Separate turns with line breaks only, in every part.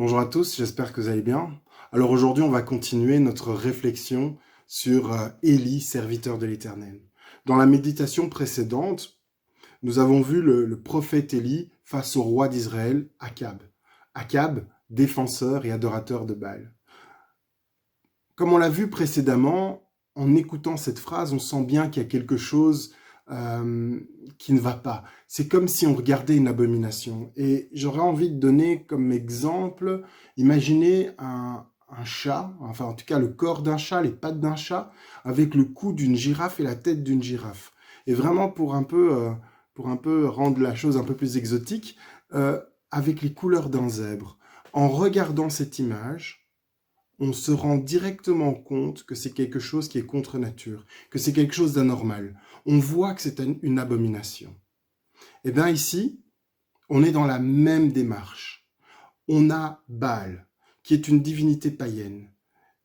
Bonjour à tous, j'espère que vous allez bien. Alors aujourd'hui, on va continuer notre réflexion sur Élie, serviteur de l'Éternel. Dans la méditation précédente, nous avons vu le prophète Élie face au roi d'Israël, Akab. Akab, défenseur et adorateur de Baal. Comme on l'a vu précédemment, en écoutant cette phrase, on sent bien qu'il y a quelque chose qui ne va pas. C'est comme si on regardait une abomination. Et j'aurais envie de donner comme exemple, imaginez un chat, enfin en tout cas le corps d'un chat, les pattes d'un chat, avec le cou d'une girafe et la tête d'une girafe. Et vraiment pour un peu rendre la chose un peu plus exotique, avec les couleurs d'un zèbre. En regardant cette image, on se rend directement compte que c'est quelque chose qui est contre nature, que c'est quelque chose d'anormal. On voit que c'est une abomination. Et bien ici, on est dans la même démarche. On a Baal, qui est une divinité païenne,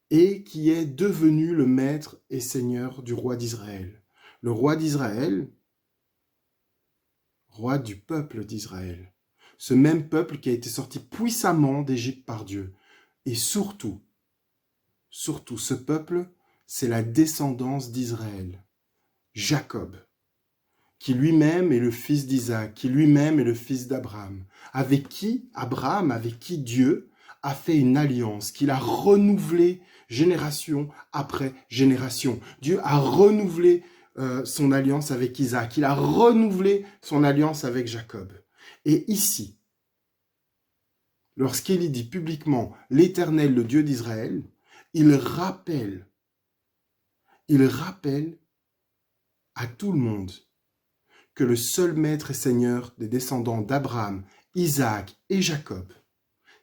et qui est devenu le maître et seigneur du roi d'Israël. Le roi d'Israël, roi du peuple d'Israël. Ce même peuple qui a été sorti puissamment d'Égypte par Dieu. Et surtout, ce peuple, c'est la descendance d'Israël, Jacob, qui lui-même est le fils d'Isaac, qui lui-même est le fils d'Abraham, avec qui Dieu a fait une alliance, qu'il a renouvelée génération après génération. Dieu a renouvelé son alliance avec Isaac, il a renouvelé son alliance avec Jacob. Et ici, lorsqu'Élie dit publiquement « l'Éternel, le Dieu d'Israël », il rappelle à tout le monde que le seul maître et seigneur des descendants d'Abraham, Isaac et Jacob,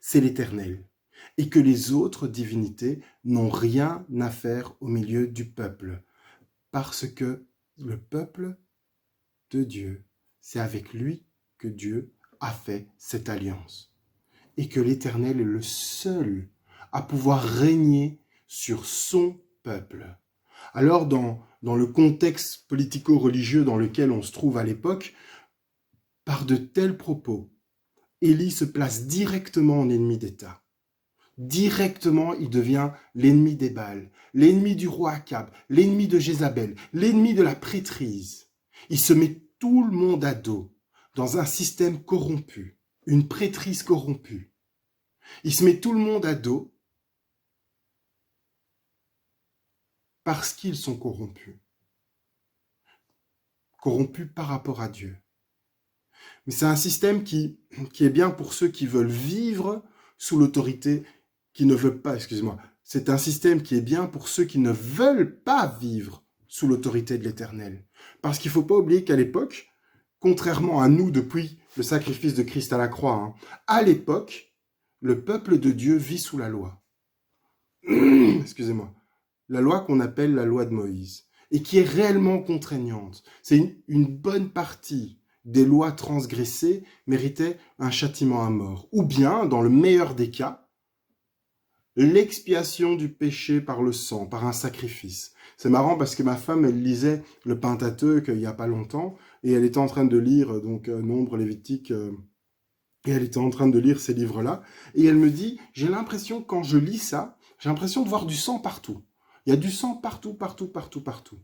c'est l'Éternel, et que les autres divinités n'ont rien à faire au milieu du peuple, parce que le peuple de Dieu, c'est avec lui que Dieu a fait cette alliance, et que l'Éternel est le seul à pouvoir régner sur son peuple. Alors, dans le contexte politico-religieux dans lequel on se trouve à l'époque, par de tels propos, Élie se place directement en ennemi d'État. Directement, il devient l'ennemi des Baals, l'ennemi du roi Akab, l'ennemi de Jézabel, l'ennemi de la prêtrise. Il se met tout le monde à dos dans un système corrompu, une prêtrise corrompue. Il se met tout le monde à dos parce qu'ils sont corrompus. Corrompus par rapport à Dieu. Mais c'est un système qui est bien pour ceux qui veulent vivre sous l'autorité, qui ne veulent pas, excusez-moi. C'est un système qui est bien pour ceux qui ne veulent pas vivre sous l'autorité de l'Éternel. Parce qu'il ne faut pas oublier qu'à l'époque, contrairement à nous depuis le sacrifice de Christ à la croix, à l'époque, le peuple de Dieu vit sous la loi. Excusez-moi. La loi qu'on appelle la loi de Moïse, et qui est réellement contraignante. C'est une bonne partie des lois transgressées méritaient un châtiment à mort. Ou bien, dans le meilleur des cas, l'expiation du péché par le sang, par un sacrifice. C'est marrant parce que ma femme, elle lisait le Pentateuque il n'y a pas longtemps, et elle était en train de lire donc Nombre, Lévitique, et elle était en train de lire ces livres-là, et elle me dit, j'ai l'impression, quand je lis ça, j'ai l'impression de voir du sang partout. Il y a du sang partout, partout, partout, partout.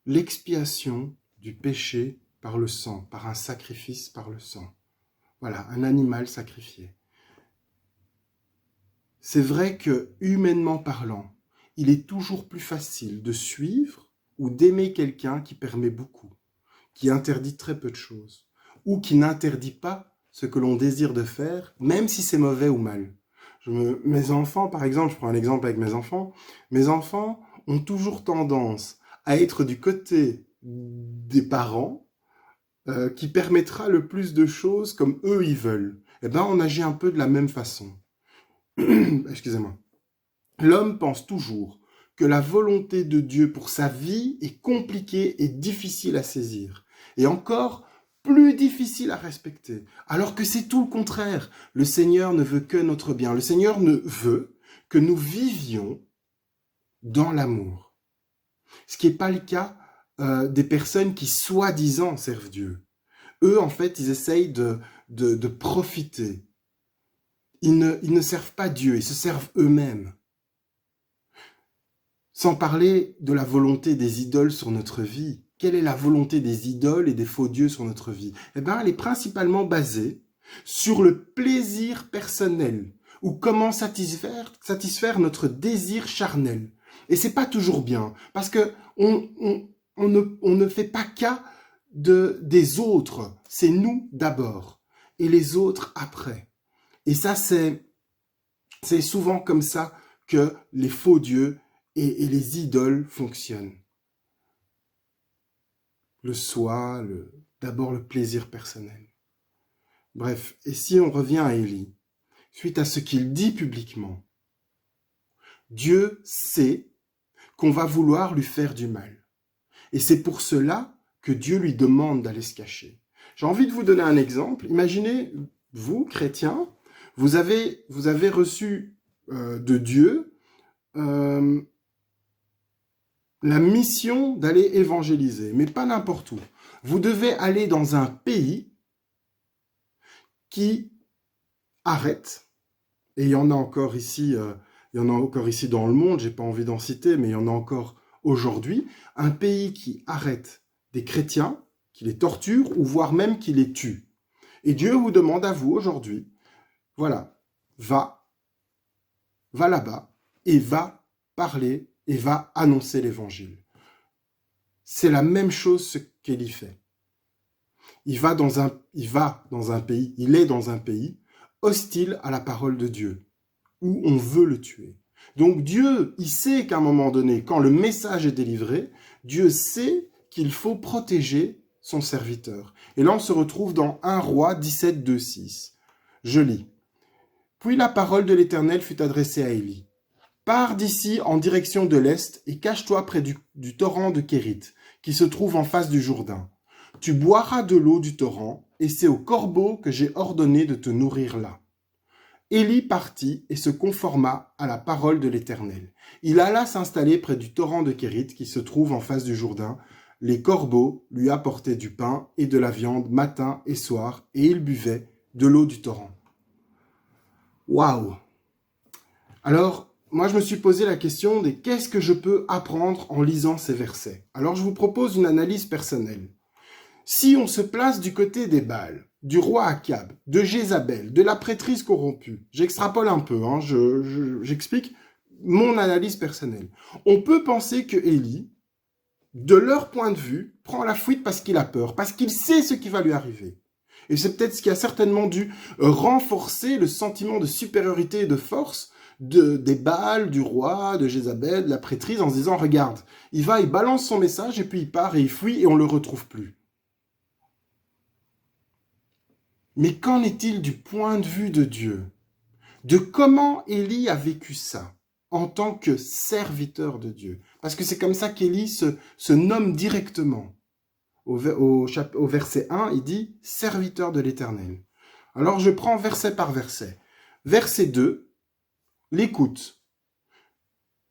L'expiation du péché par le sang, par un sacrifice par le sang. Voilà, un animal sacrifié. C'est vrai que, humainement parlant, il est toujours plus facile de suivre ou d'aimer quelqu'un qui permet beaucoup, qui interdit très peu de choses, ou qui n'interdit pas ce que l'on désire de faire, même si c'est mauvais ou mal. Mes enfants, par exemple, je prends un exemple avec mes enfants ont toujours tendance à être du côté des parents qui permettra le plus de choses comme eux ils veulent. Eh bien, on agit un peu de la même façon. Excusez-moi. L'homme pense toujours que la volonté de Dieu pour sa vie est compliquée et difficile à saisir. Et encore plus difficile à respecter. Alors que c'est tout le contraire. Le Seigneur ne veut que notre bien. Le Seigneur ne veut que nous vivions dans l'amour. Ce qui n'est pas le cas des personnes qui soi-disant servent Dieu. Eux, en fait, ils essayent de profiter. ils ne servent pas Dieu, ils se servent eux-mêmes. Sans parler de la volonté des idoles sur notre vie. Quelle est la volonté des idoles et des faux dieux sur notre vie? Eh bien, elle est principalement basée sur le plaisir personnel, ou comment satisfaire notre désir charnel. Et c'est pas toujours bien, parce que on ne fait pas cas des autres. C'est nous d'abord, et les autres après. Et ça, c'est souvent comme ça que les faux dieux et les idoles fonctionnent. Le soi, d'abord le plaisir personnel. Bref, et si on revient à Élie, suite à ce qu'il dit publiquement, Dieu sait qu'on va vouloir lui faire du mal. Et c'est pour cela que Dieu lui demande d'aller se cacher. J'ai envie de vous donner un exemple. Imaginez, vous, chrétiens, vous avez reçu de Dieu la mission d'aller évangéliser, mais pas n'importe où. Vous devez aller dans un pays qui arrête, et il y en a encore ici, dans le monde, j'ai pas envie d'en citer, mais il y en a encore aujourd'hui, un pays qui arrête des chrétiens, qui les torture, ou voire même qui les tue. Et Dieu vous demande à vous aujourd'hui, voilà, va là-bas, et va parler, et va annoncer l'évangile. C'est la même chose ce qu'Élie fait. Il est dans un pays hostile à la parole de Dieu, où on veut le tuer. Donc Dieu, il sait qu'à un moment donné, quand le message est délivré, Dieu sait qu'il faut protéger son serviteur. Et là, on se retrouve dans 1 Roi 17, 2, 6. Je lis. Puis la parole de l'Éternel fut adressée à Élie. Pars d'ici en direction de l'est et cache-toi près du torrent de Kérit, qui se trouve en face du Jourdain. Tu boiras de l'eau du torrent, et c'est aux corbeaux que j'ai ordonné de te nourrir là. Élie partit et se conforma à la parole de l'Éternel. Il alla s'installer près du torrent de Kérit, qui se trouve en face du Jourdain. Les corbeaux lui apportaient du pain et de la viande matin et soir, et il buvait de l'eau du torrent. Waouh! Alors, moi, je me suis posé la question de qu'est-ce que je peux apprendre en lisant ces versets. Alors, je vous propose une analyse personnelle. Si on se place du côté des Baals, du roi Akab, de Jézabel, de la prêtrise corrompue, j'extrapole un peu, j'explique mon analyse personnelle. On peut penser que Élie, de leur point de vue, prend la fuite parce qu'il a peur, parce qu'il sait ce qui va lui arriver. Et c'est peut-être ce qui a certainement dû renforcer le sentiment de supériorité et de force des Baals, du roi, de Jézabel, de la prêtrise, en se disant, regarde, il balance son message, et puis il part et il fuit, et on ne le retrouve plus. Mais qu'en est-il du point de vue de Dieu? De comment Élie a vécu ça en tant que serviteur de Dieu? Parce que c'est comme ça qu'Élie se nomme directement. Au verset 1, il dit « serviteur de l'Éternel ». Alors je prends verset par verset. Verset 2, l'écoute.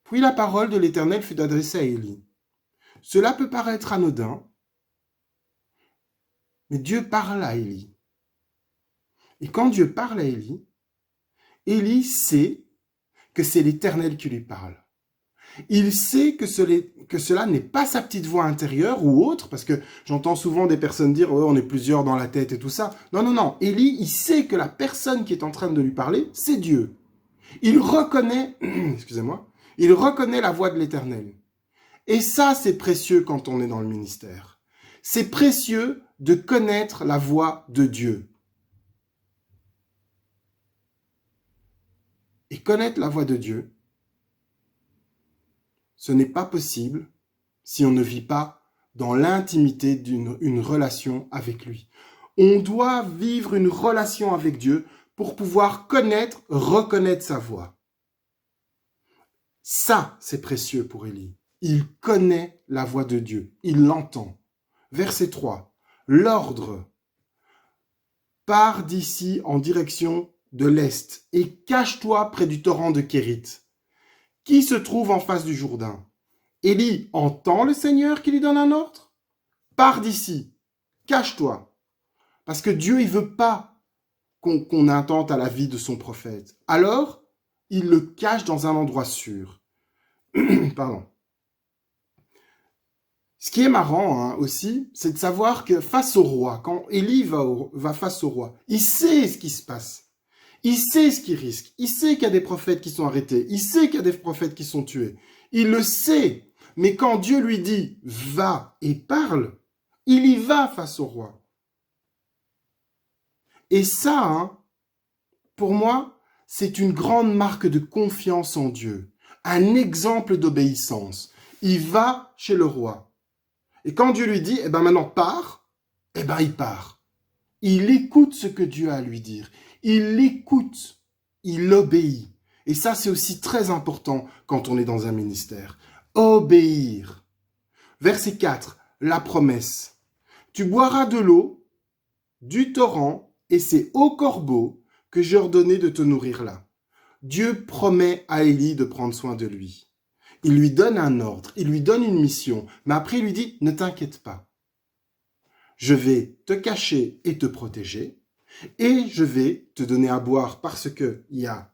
Puis la parole de l'Éternel fut adressée à Élie. Cela peut paraître anodin, mais Dieu parle à Élie. Et quand Dieu parle à Élie, Élie sait que c'est l'Éternel qui lui parle. Il sait que cela n'est pas sa petite voix intérieure ou autre, parce que j'entends souvent des personnes dire oh, « on est plusieurs dans la tête et tout ça ». Non. Élie, il sait que la personne qui est en train de lui parler, c'est Dieu. Il reconnaît, il reconnaît la voix de l'Éternel. Et ça, c'est précieux quand on est dans le ministère. C'est précieux de connaître la voix de Dieu. Et connaître la voix de Dieu, ce n'est pas possible si on ne vit pas dans l'intimité d'une relation avec lui. On doit vivre une relation avec Dieu pour pouvoir reconnaître sa voix. Ça, c'est précieux pour Élie. Il connaît la voix de Dieu, il l'entend. Verset 3. L'ordre. Pars d'ici en direction de l'est et cache-toi près du torrent de Kérit, qui se trouve en face du Jourdain. Élie entend le Seigneur qui lui donne un ordre. Pars d'ici, cache-toi. Parce que Dieu, il veut pas qu'on intente à la vie de son prophète. Alors, il le cache dans un endroit sûr. Pardon. Ce qui est marrant aussi, c'est de savoir que face au roi, quand Élie va face au roi, il sait ce qui se passe. Il sait ce qu'il risque. Il sait qu'il y a des prophètes qui sont arrêtés. Il sait qu'il y a des prophètes qui sont tués. Il le sait. Mais quand Dieu lui dit « va et parle », il y va face au roi. Et ça, pour moi, c'est une grande marque de confiance en Dieu. Un exemple d'obéissance. Il va chez le roi. Et quand Dieu lui dit « eh ben maintenant pars », eh ben il part. Il écoute ce que Dieu a à lui dire. Il l'écoute. Il obéit. Et ça, c'est aussi très important quand on est dans un ministère. Obéir. Verset 4, la promesse. Tu boiras de l'eau, du torrent, et c'est au corbeau que j'ai ordonné de te nourrir là. Dieu promet à Élie de prendre soin de lui. Il lui donne un ordre, il lui donne une mission, mais après il lui dit « ne t'inquiète pas. Je vais te cacher et te protéger, et je vais te donner à boire parce qu'il y a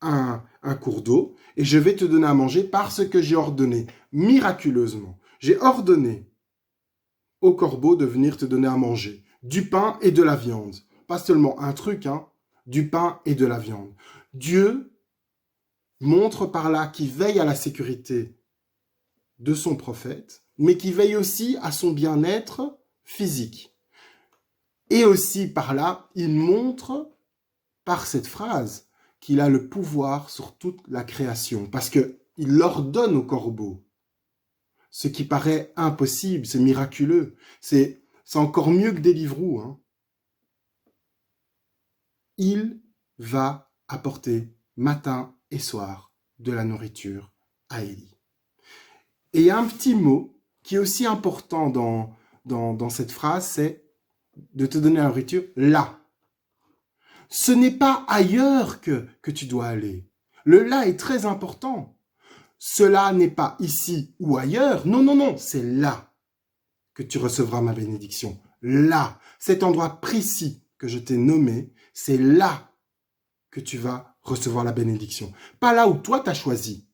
un cours d'eau, et je vais te donner à manger parce que j'ai ordonné, miraculeusement, j'ai ordonné au corbeau de venir te donner à manger, du pain et de la viande. Pas seulement un truc, du pain et de la viande. Dieu montre par là qu'il veille à la sécurité de son prophète, mais qu'il veille aussi à son bien-être physique. Et aussi par là, il montre par cette phrase qu'il a le pouvoir sur toute la création, parce qu'il ordonne au corbeau. Ce qui paraît impossible, c'est miraculeux, c'est encore mieux que Deliveroo. Il va apporter matin et soir de la nourriture à Élie. Et il y a un petit mot qui est aussi important dans cette phrase, c'est de te donner la nourriture là. Ce n'est pas ailleurs que tu dois aller. Le là est très important. Cela n'est pas ici ou ailleurs. Non, non, non, c'est là que tu recevras ma bénédiction. Là, cet endroit précis que je t'ai nommé, c'est là que tu vas recevoir la bénédiction. Pas là où toi t'as choisi.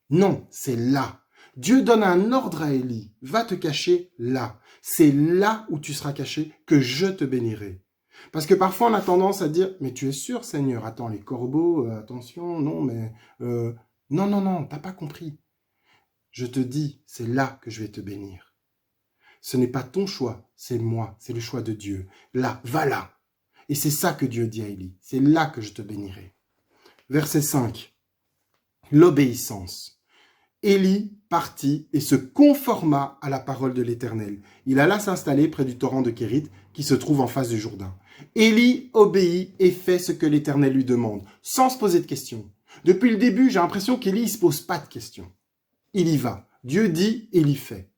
Non, c'est là. Dieu donne un ordre à Élie. Va te cacher là. C'est là où tu seras caché que je te bénirai. Parce que parfois on a tendance à dire, mais tu es sûr Seigneur, attends les corbeaux, attention, non mais... non, non, non, t'as pas compris. Je te dis, c'est là que je vais te bénir. Ce n'est pas ton choix, c'est moi, c'est le choix de Dieu. Là, va là. Et c'est ça que Dieu dit à Élie, c'est là que je te bénirai. Verset 5, l'obéissance. Élie partit et se conforma à la parole de l'Éternel. Il alla s'installer près du torrent de Kérit qui se trouve en face du Jourdain. Élie obéit et fait ce que l'Éternel lui demande, sans se poser de questions. Depuis le début, j'ai l'impression qu'Élie ne se pose pas de questions. Il y va. Dieu dit, Élie fait.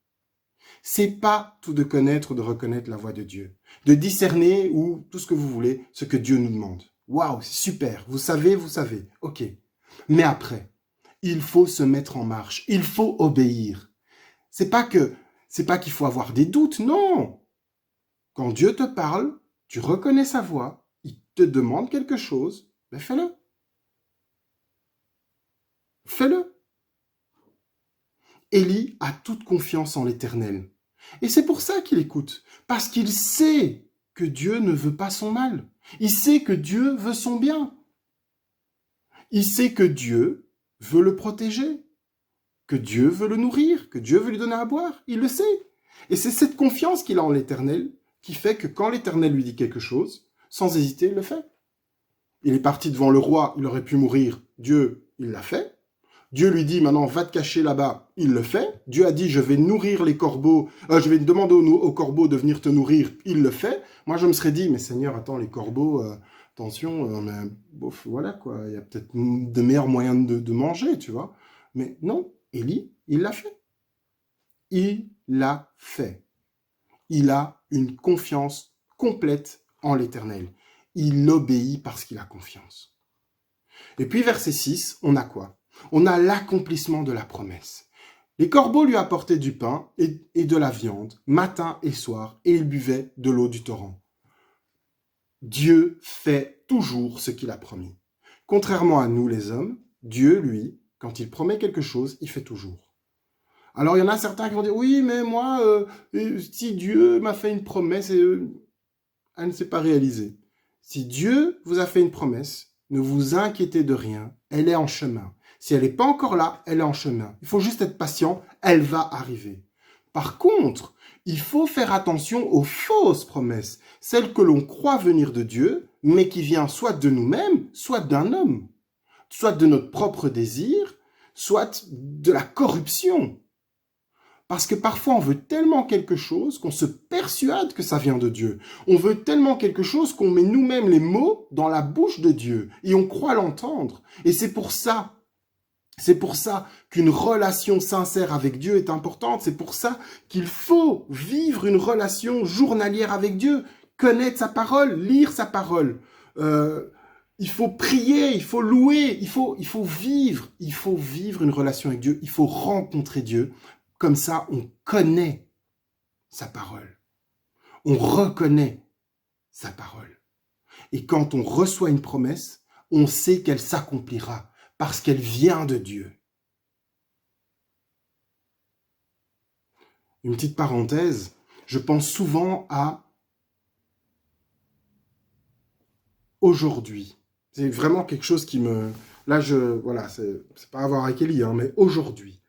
C'est pas tout de connaître ou de reconnaître la voix de Dieu, de discerner ou tout ce que vous voulez, ce que Dieu nous demande. Waouh, c'est super, vous savez, ok. Mais après, il faut se mettre en marche, il faut obéir. C'est pas qu'il faut avoir des doutes, non. Quand Dieu te parle, tu reconnais sa voix, il te demande quelque chose, ben fais-le. Fais-le. Élie a toute confiance en l'Éternel. Et c'est pour ça qu'il écoute, parce qu'il sait que Dieu ne veut pas son mal. Il sait que Dieu veut son bien. Il sait que Dieu veut le protéger, que Dieu veut le nourrir, que Dieu veut lui donner à boire. Il le sait. Et c'est cette confiance qu'il a en l'Éternel qui fait que quand l'Éternel lui dit quelque chose, sans hésiter, il le fait. Il est parti devant le roi, il aurait pu mourir. Dieu, il l'a fait. Dieu lui dit maintenant va te cacher là-bas, il le fait. Dieu a dit je vais nourrir les corbeaux, je vais demander aux corbeaux de venir te nourrir, il le fait. Moi je me serais dit mais Seigneur attends les corbeaux, attention, mais, bof, voilà quoi, il y a peut-être de meilleurs moyens de manger, tu vois. Mais non, Élie, il l'a fait. Il l'a fait. Il a une confiance complète en l'Éternel. Il obéit parce qu'il a confiance. Et puis verset 6, on a quoi ? On a l'accomplissement de la promesse. Les corbeaux lui apportaient du pain et de la viande, matin et soir, et il buvait de l'eau du torrent. Dieu fait fait toujours ce qu'il a promis. Contrairement à nous les hommes, Dieu, lui, quand il promet quelque chose, il fait toujours. Alors il y en a certains qui vont dire, oui, mais moi, si Dieu m'a fait une promesse, elle ne s'est pas réalisée. Si Dieu vous a fait une promesse, ne vous inquiétez de rien, elle est en chemin. Si elle n'est pas encore là, elle est en chemin. Il faut juste être patient, elle va arriver. Par contre, il faut faire attention aux fausses promesses, celles que l'on croit venir de Dieu, mais qui viennent soit de nous-mêmes, soit d'un homme, soit de notre propre désir, soit de la corruption. Parce que parfois on veut tellement quelque chose qu'on se persuade que ça vient de Dieu. On veut tellement quelque chose qu'on met nous-mêmes les mots dans la bouche de Dieu et on croit l'entendre. Et c'est pour ça qu'une relation sincère avec Dieu est importante. C'est pour ça qu'il faut vivre une relation journalière avec Dieu, connaître sa parole, lire sa parole. Il faut prier, il faut louer, il faut vivre une relation avec Dieu. Il faut rencontrer Dieu. Comme ça, on connaît sa parole. On reconnaît sa parole. Et quand on reçoit une promesse, on sait qu'elle s'accomplira parce qu'elle vient de Dieu. Une petite parenthèse, je pense souvent à aujourd'hui. C'est vraiment quelque chose qui me... Là, voilà, c'est pas à voir avec Élie, mais aujourd'hui,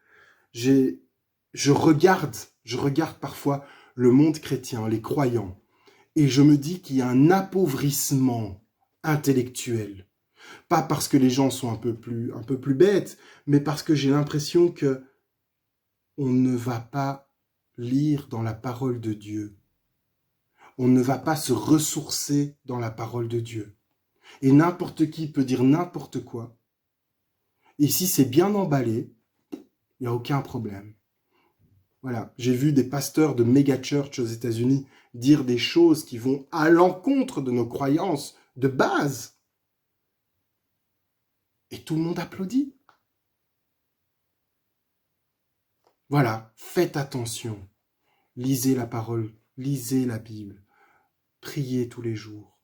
je regarde parfois le monde chrétien, les croyants, et je me dis qu'il y a un appauvrissement intellectuel. Pas parce que les gens sont un peu plus bêtes, mais parce que j'ai l'impression que on ne va pas lire dans la parole de Dieu. On ne va pas se ressourcer dans la parole de Dieu. Et n'importe qui peut dire n'importe quoi. Et si c'est bien emballé, il n'y a aucun problème. Voilà, j'ai vu des pasteurs de méga church aux États-Unis dire des choses qui vont à l'encontre de nos croyances de base. Et tout le monde applaudit. Voilà, faites attention. Lisez la parole, lisez la Bible. Priez tous les jours.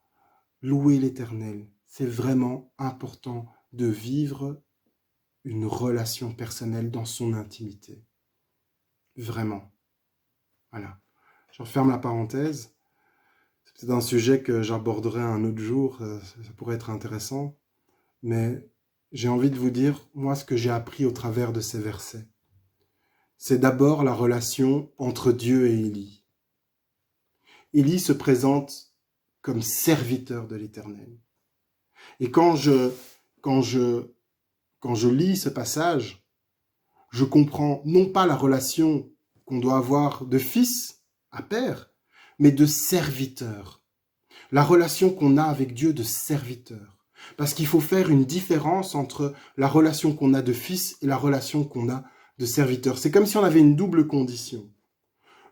Louez l'Éternel. C'est vraiment important de vivre une relation personnelle dans son intimité. Vraiment. Voilà. Je referme la parenthèse. C'est peut-être un sujet que j'aborderai un autre jour. Ça pourrait être intéressant. Mais j'ai envie de vous dire, moi, ce que j'ai appris au travers de ces versets. C'est d'abord la relation entre Dieu et Élie. Élie se présente comme serviteur de l'Éternel. Et quand je lis ce passage, je comprends non pas la relation qu'on doit avoir de fils à père, mais de serviteur. La relation qu'on a avec Dieu de serviteur. Parce qu'il faut faire une différence entre la relation qu'on a de fils et la relation qu'on a de serviteur. C'est comme si on avait une double condition.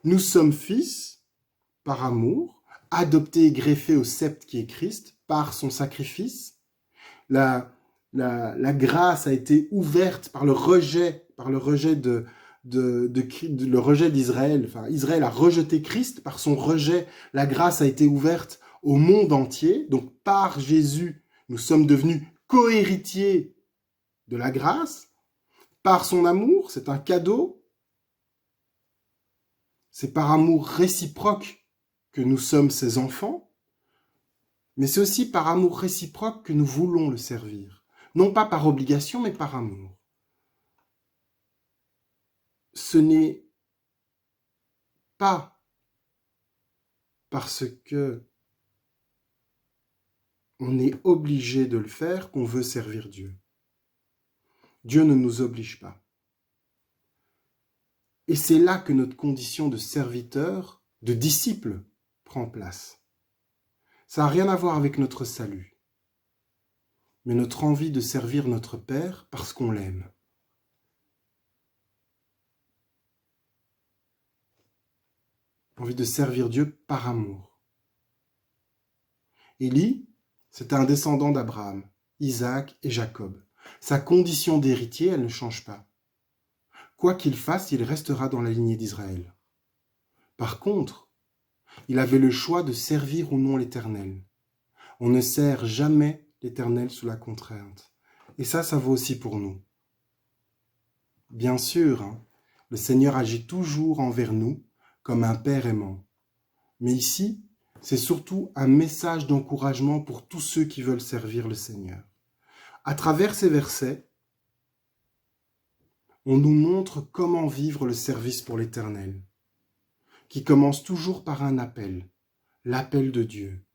Nous sommes fils par amour, adoptés et greffés au sceptre qui est Christ par son sacrifice. La grâce a été ouverte par le rejet le rejet d'Israël. Enfin, Israël a rejeté Christ. Par son rejet, la grâce a été ouverte au monde entier. Donc, par Jésus, nous sommes devenus co-héritiers de la grâce. Par son amour, c'est un cadeau. C'est par amour réciproque que nous sommes ses enfants. Mais c'est aussi par amour réciproque que nous voulons le servir. Non pas par obligation, mais par amour. Ce n'est pas parce que on est obligé de le faire qu'on veut servir Dieu. Dieu ne nous oblige pas. Et c'est là que notre condition de serviteur, de disciple, prend place. Ça n'a rien à voir avec notre salut, mais notre envie de servir notre Père parce qu'on l'aime. Envie de servir Dieu par amour. Élie, c'était un descendant d'Abraham, Isaac et Jacob. Sa condition d'héritier, elle ne change pas. Quoi qu'il fasse, il restera dans la lignée d'Israël. Par contre, il avait le choix de servir ou non l'Éternel. On ne sert jamais l'Éternel sous la contrainte. Et ça vaut aussi pour nous. Bien sûr, le Seigneur agit toujours envers nous comme un Père aimant. Mais ici, c'est surtout un message d'encouragement pour tous ceux qui veulent servir le Seigneur. À travers ces versets, on nous montre comment vivre le service pour l'Éternel, qui commence toujours par un appel, l'appel de Dieu.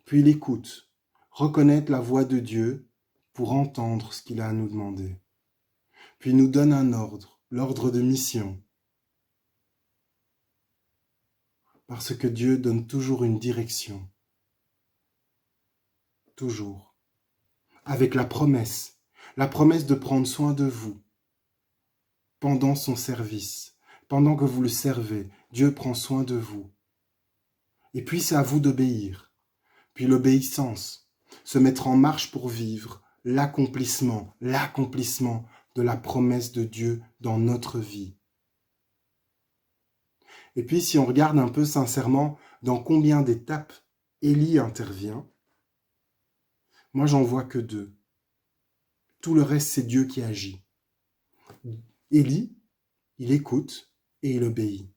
Puis l'écoute, reconnaître la voix de Dieu pour entendre ce qu'il a à nous demander. Puis nous donne un ordre, l'ordre de mission. Parce que Dieu donne toujours une direction. Toujours. Avec la promesse de prendre soin de vous pendant son service. Pendant que vous le servez, Dieu prend soin de vous. Et puis c'est à vous d'obéir. Puis l'obéissance, se mettre en marche pour vivre l'accomplissement de la promesse de Dieu dans notre vie. Et puis si on regarde un peu sincèrement dans combien d'étapes Élie intervient, moi j'en vois que 2. Tout le reste c'est Dieu qui agit. Élie, il écoute et il obéit.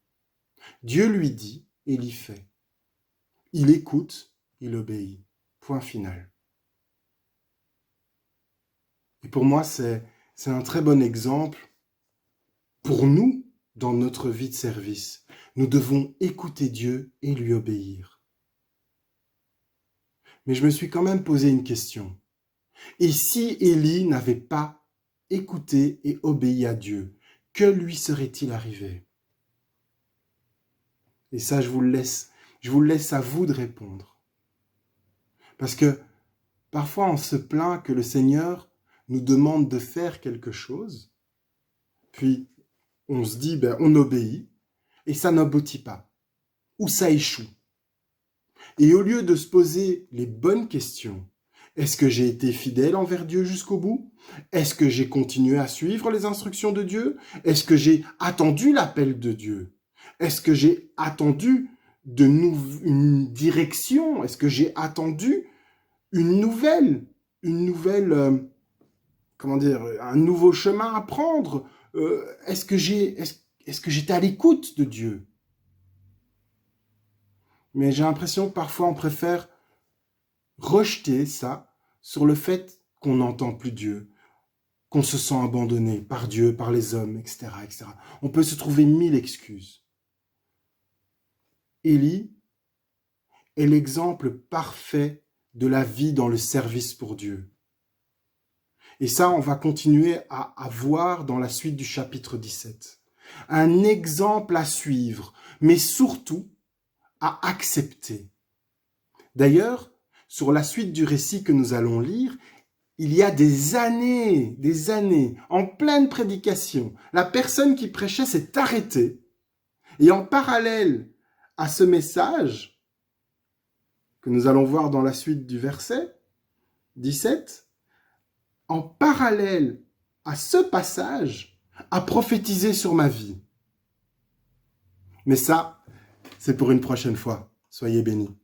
Dieu lui dit, Élie fait. Il écoute, il obéit. Point final. Et pour moi, c'est un très bon exemple pour nous dans notre vie de service. Nous devons écouter Dieu et lui obéir. Mais je me suis quand même posé une question. Et si Élie n'avait pas écouté et obéi à Dieu, que lui serait-il arrivé? Et ça, je vous le laisse à vous de répondre. Parce que parfois, on se plaint que le Seigneur nous demande de faire quelque chose, puis on se dit, on obéit, et ça n'aboutit pas, ou ça échoue. Et au lieu de se poser les bonnes questions, est-ce que j'ai été fidèle envers Dieu jusqu'au bout? Est-ce que j'ai continué à suivre les instructions de Dieu? Est-ce que j'ai attendu l'appel de Dieu? Est-ce que j'ai attendu une direction? Est-ce que j'ai attendu un nouveau chemin à prendre? Est-ce que j'étais à l'écoute de Dieu? Mais j'ai l'impression que parfois on préfère rejeter ça sur le fait qu'on n'entend plus Dieu, qu'on se sent abandonné par Dieu, par les hommes, etc., etc. On peut se trouver 1000 excuses. Élie est l'exemple parfait de la vie dans le service pour Dieu. Et ça, on va continuer à voir dans la suite du chapitre 17. Un exemple à suivre, mais surtout à accepter. D'ailleurs, sur la suite du récit que nous allons lire, il y a des années, en pleine prédication, la personne qui prêchait s'est arrêtée. Et en parallèle à ce message, que nous allons voir dans la suite du verset 17, en parallèle à ce passage, a prophétisé sur ma vie. Mais ça, c'est pour une prochaine fois. Soyez bénis.